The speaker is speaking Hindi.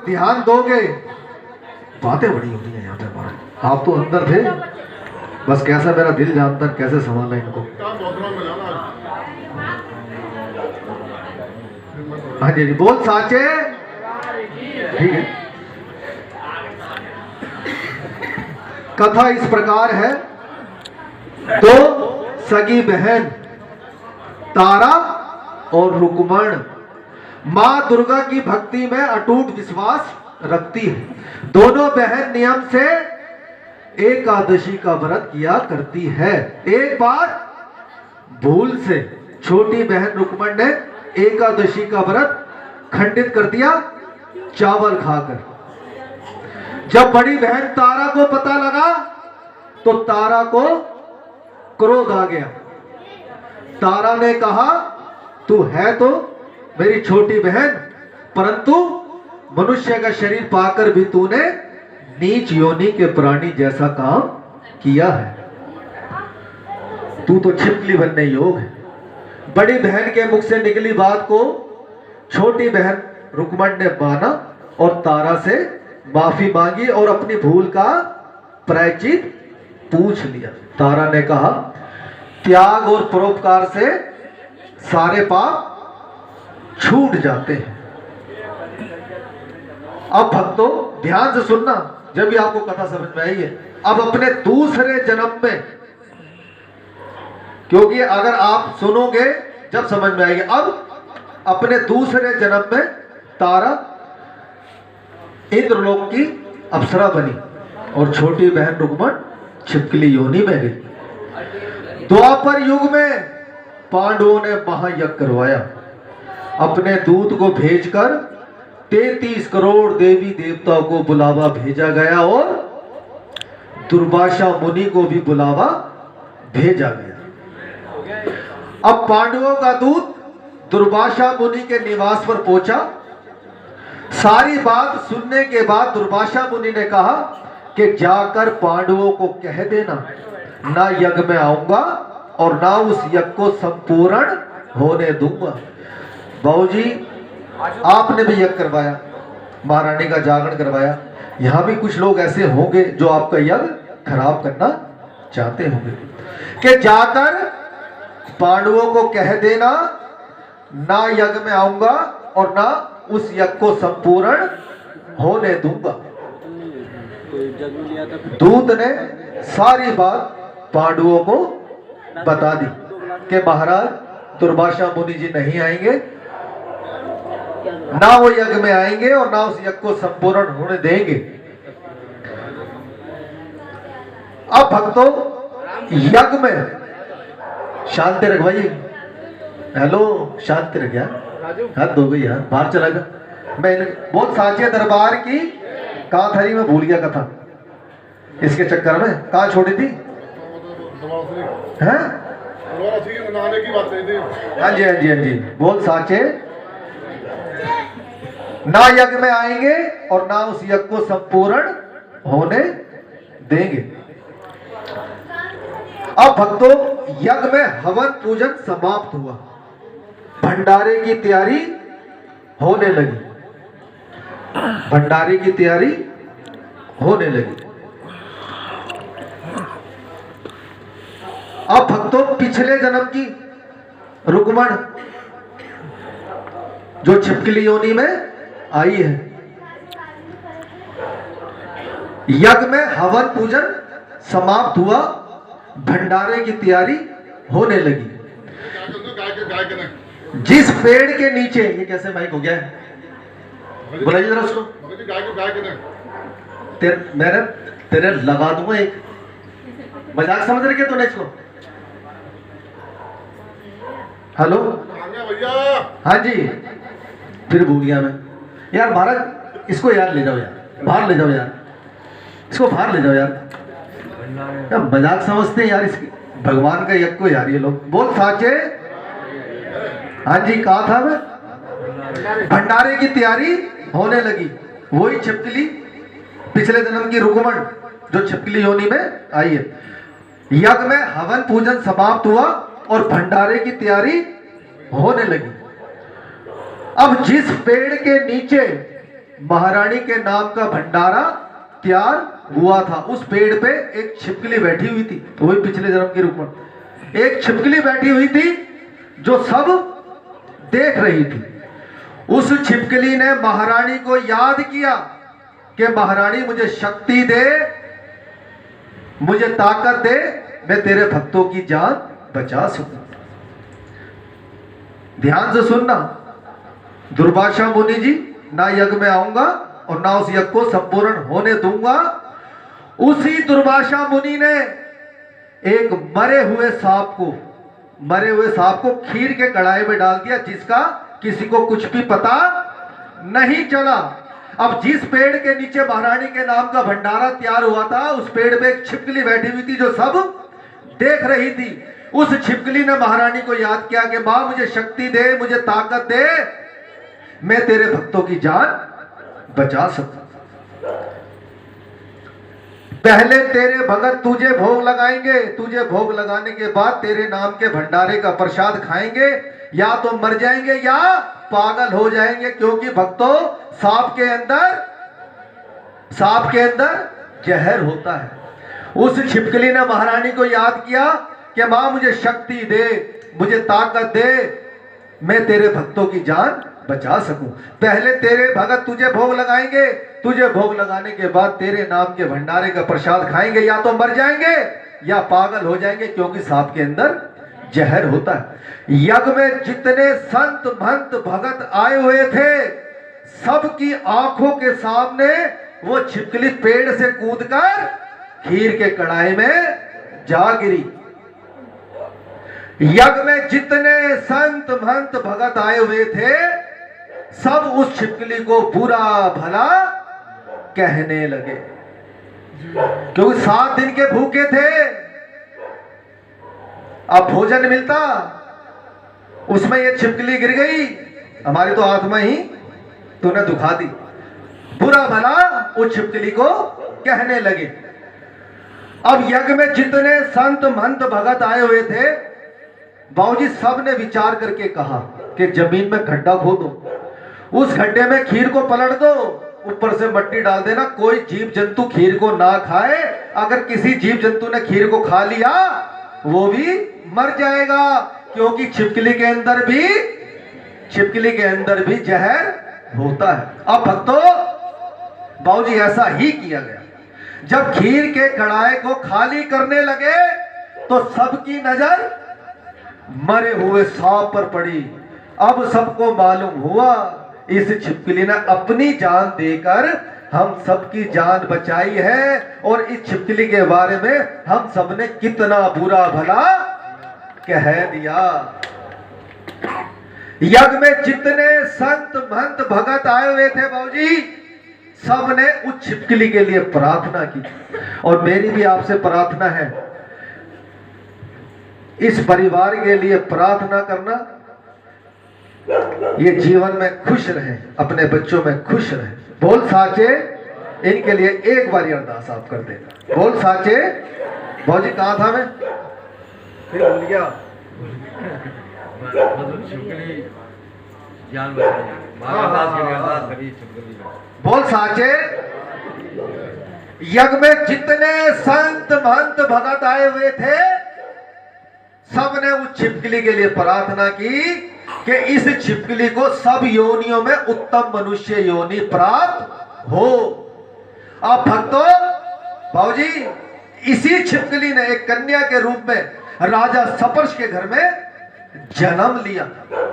ध्यान दोगे, बातें बड़ी होती हैं यहाँ पे हमारे। आप तो अंदर थे, बस कैसा मेरा दिल जानता है कैसे संभालना इनको। हाँ जी बोल साचे, ठीक है। कथा इस प्रकार है, दो सगी बहन तारा और रुक्मण मां दुर्गा की भक्ति में अटूट विश्वास रखती है। दोनों बहन नियम से एकादशी का व्रत किया करती है। एक बार भूल से छोटी बहन रुक्मण ने एकादशी का व्रत खंडित कर दिया चावल खाकर। जब बड़ी बहन तारा को पता लगा तो तारा को क्रोध आ गया। तारा ने कहा, तू है तो मेरी छोटी बहन, परंतु मनुष्य का शरीर पाकर भी तूने नीच योनि के प्राणी जैसा काम किया है। तू तो छिपकली बनने योग्य है। बड़ी बहन के मुख से निकली बात को छोटी बहन रुक्मण ने माना और तारा से माफी मांगी और अपनी भूल का प्रायश्चित पूछ लिया। तारा ने कहा, त्याग और परोपकार से सारे पाप छूट जाते हैं। अब भक्तों ध्यान से सुनना, जब भी आपको कथा समझ में आई है। अब अपने दूसरे जन्म में, क्योंकि अगर आप सुनोगे जब समझ में आएगी। अब अपने दूसरे जन्म में तारा इंद्रलोक की अप्सरा बनी और छोटी बहन रुक्मण छिपकली योनि में गई। द्वापर युग में पांडवों ने महायज्ञ करवाया। अपने दूत को भेजकर 33 करोड़ देवी देवताओं को बुलावा भेजा गया और दुर्वासा मुनि को भी बुलावा भेजा गया। अब पांडवों का दूत दुर्वासा मुनि के निवास पर पहुंचा। सारी बात सुनने के बाद दुर्वासा मुनि ने कहा कि जाकर पांडवों को कह देना, ना यज्ञ में आऊंगा और ना उस यज्ञ को संपूर्ण होने दूंगा। बाबूजी आपने भी यज्ञ करवाया, महारानी का जागरण करवाया, यहां भी कुछ लोग ऐसे होंगे जो आपका यज्ञ खराब करना चाहते होंगे कि जाकर पांडवों को कह देना, ना यज्ञ में आऊंगा और ना उस यज्ञ को संपूर्ण होने दूंगा। दूत ने सारी बात पांडवों को बता दी कि महाराज दुर्वासा मुनि जी नहीं आएंगे, ना वो यज्ञ में आएंगे और ना उस यज्ञ को संपूर्ण होने देंगे। अब भक्तों यज्ञ में शांति रख भाई, हेलो शांति रख यार, हद हो गई यार, बाहर चला जा। मैं बहुत साचे दरबार की कहा थरी में भूल गया कथा, इसके चक्कर में कहा छोड़ी थी हैं? हाँ जी हाँ जी हाँ जी, बोल साचे, ना यज्ञ में आएंगे और ना उस यज्ञ को संपूर्ण होने देंगे। अब भक्तों यज्ञ में हवन पूजन समाप्त हुआ, भंडारे की तैयारी होने लगी। भंडारे की तैयारी होने लगी। अब भक्तों पिछले जन्म की रुक्मण जो छिपकली योनि में आई है, यज्ञ में हवन पूजन समाप्त हुआ, भंडारे की तैयारी होने लगी। जिस पेड़ के नीचे, ये कैसे माइक हो गया है, बुलाइए जरा उसको। तेरे लगा दूंगा एक, मजाक समझ रहे क्या तूने इसको? हेलो हाँ जी, फिर भूल गया मैं यार। महाराज इसको यार ले जाओ यार, बाहर ले जाओ यार, इसको बाहर ले जाओ यार। मजाक समझते हैं यार इसकी, भगवान का यज्ञ को यार ये लोग। बोल साचे, हाँ जी कहा था मैं, भंडारे की तैयारी होने लगी। वही छिपकली पिछले जन्म की रुक्मण जो छिपकली योनि में आई है। यज्ञ में हवन पूजन समाप्त हुआ और भंडारे की तैयारी होने लगी। अब जिस पेड़ के नीचे महारानी के नाम का भंडारा तैयार हुआ था। उस पेड़ पे एक छिपकली बैठी हुई थी, तो वही पिछले जन्म की रुक्मण। एक छिपकली बैठी हुई थी जो सब देख रही थी। उस छिपकली ने महारानी को याद किया कि महारानी मुझे शक्ति दे, मुझे ताकत दे, मैं तेरे भक्तों की जान बचा सकूं। ध्यान से सुनना, दुर्वासा मुनि जी, ना यज्ञ में आऊंगा और ना उस यज्ञ को संपूर्ण होने दूंगा। उसी दुर्वासा मुनि ने एक मरे हुए सांप को खीर के कढ़ाई में डाल दिया, जिसका किसी को कुछ भी पता नहीं चला। अब जिस पेड़ के नीचे महारानी के नाम का भंडारा तैयार हुआ था, उस पेड़ पे एक छिपकली बैठी हुई थी जो सब देख रही थी। उस छिपकली ने महारानी को याद किया कि मां मुझे शक्ति दे, मुझे ताकत दे, मैं तेरे भक्तों की जान बचा सकूं। पहले तेरे भगत तुझे भोग लगाएंगे, तुझे भोग लगाने के बाद तेरे नाम के भंडारे का प्रसाद खाएंगे, या तो मर जाएंगे या पागल हो जाएंगे, क्योंकि भक्तों सांप के अंदर जहर होता है। उस छिपकली ने महारानी को याद किया कि मां मुझे शक्ति दे, मुझे ताकत दे, मैं तेरे भक्तों की जान बचा सकूं। पहले तेरे भगत तुझे भोग लगाएंगे, तुझे भोग लगाने के बाद तेरे नाम के भंडारे का प्रसाद खाएंगे, या तो मर जाएंगे या पागल हो जाएंगे, क्योंकि सांप के अंदर जहर होता है। यज्ञ में जितने संत महंत भगत आए हुए थे, सबकी आंखों के सामने वो छिपकली पेड़ से कूदकर खीर के कढ़ाई में जा गिरी। यज्ञ में जितने संत महंत भगत आए हुए थे, सब उस छिपकली को बुरा भला कहने लगे, क्योंकि 7 दिन के भूखे थे। अब भोजन मिलता, उसमें ये छिपकली गिर गई, हमारी तो आत्मा ही तूने दुखा दी। बुरा भला उस छिपकली को कहने लगे। अब यज्ञ में जितने संत महंत भगत आए हुए थे, बाबूजी सब ने विचार करके कहा कि जमीन में गड्ढा खोदो, उस गड्ढे में खीर को पलट दो, ऊपर से मिट्टी डाल देना, कोई जीव जंतु खीर को ना खाए। अगर किसी जीव जंतु ने खीर को खा लिया, वो भी मर जाएगा, क्योंकि छिपकली के अंदर भी जहर होता है। अब भक्तों, बाबूजी ऐसा ही किया गया। जब खीर के कढ़ाई को खाली करने लगे, तो सबकी नजर मरे हुए सांप पर पड़ी। अब सबको मालूम हुआ इस छिपकली ने अपनी जान देकर हम सबकी जान बचाई है, और इस छिपकली के बारे में हम सबने कितना बुरा भला कह दिया। यज्ञ में जितने संत महंत भगत आए हुए थे बाबूजी, सबने उस छिपकली के लिए प्रार्थना की। और मेरी भी आपसे प्रार्थना है, इस परिवार के लिए प्रार्थना करना, ये जीवन में खुश रहे, अपने बच्चों में खुश रहे। बोल साचे, इनके लिए एक बार अरदास आप कर देना। बोल साचे। बाबूजी कहाँ था मैं, फिर भूल गया। बोल साचे। यज्ञ में जितने संत महंत भगत आए हुए थे, सबने उस छिपकली के लिए प्रार्थना की कि इस छिपकली को सब योनियों में उत्तम मनुष्य योनि प्राप्त हो। अब भक्तों, बाबूजी, इसी छिपकली ने एक कन्या के रूप में राजा सपर्श के घर में जन्म लिया।